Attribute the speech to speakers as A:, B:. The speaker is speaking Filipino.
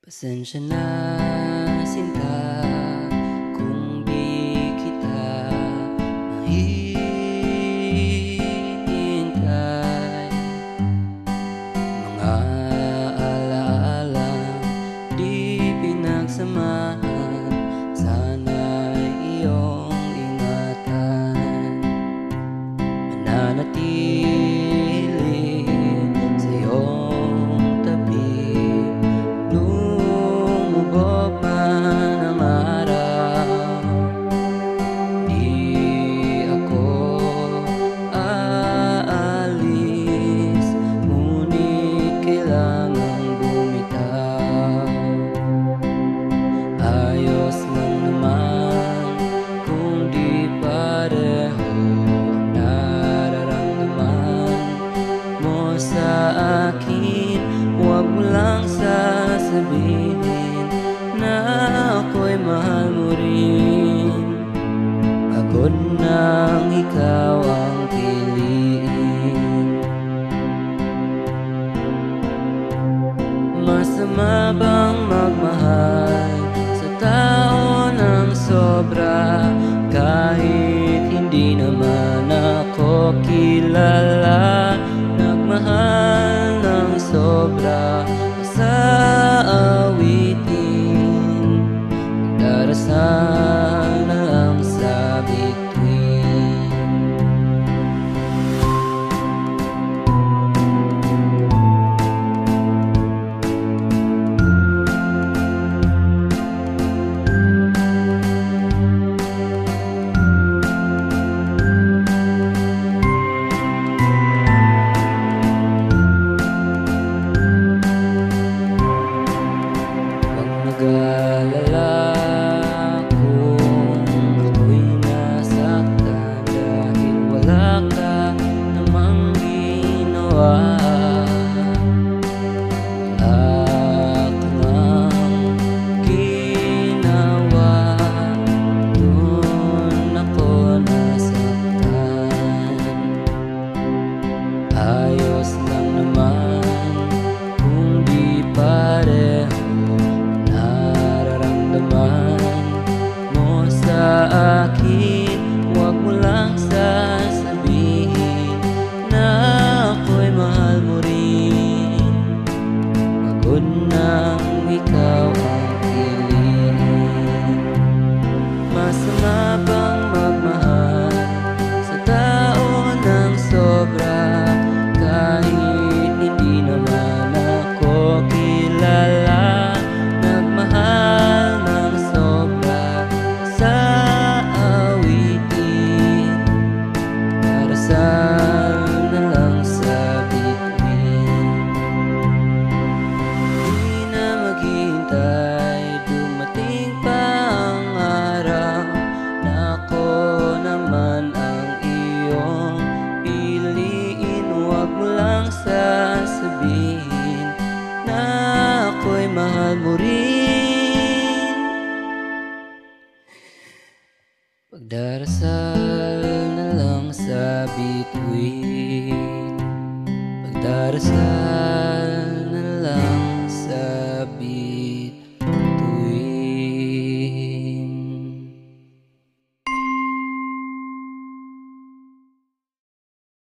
A: Pasensya na, sinta, kung di kita mahihintay. Mga alaalang di pinagsamahan, sana'y iyong ingatan. Mananatili sa iyong tabi, lumubog man ang araw. Di ako aalis, ngunit kailangang bumitaw. Ayos lang naman kung di pareho ang nararamdaman mo sa akin. Huwag mo lang sasabihin na ako'y mahal mo rin. Pagod nang ikaw ang piliin. Masama bang magmahal sa tao ng sobra, kahit hindi naman ako kilala? Nagmahal ng sobra sa awitin, darasal na lang sa bituin. Mag-alala kung ako'y nasaktan, dahil wala ka namang ginawa. Wala ka ngang ginawa, doon ako nasaktan. Ayos lang naman kung di pareho mo sa akin. Huwag mo lang sasabihin na ako'y mahal mo rin. Pagod nang ikaw ang piliin. Masama bang magmahal sa tao ng sobra, kahit hindi naman ako kilala? Nagmahal ng sobra sa awitin, darasal na lang sa bituin. Di na maghihintay, dumating pa ang araw na ako naman ang iyong piliin. Huwag mo lang sasabihin na ako'y mahal mo rin. Pagdarasal na lang sa bituin, pagdarasal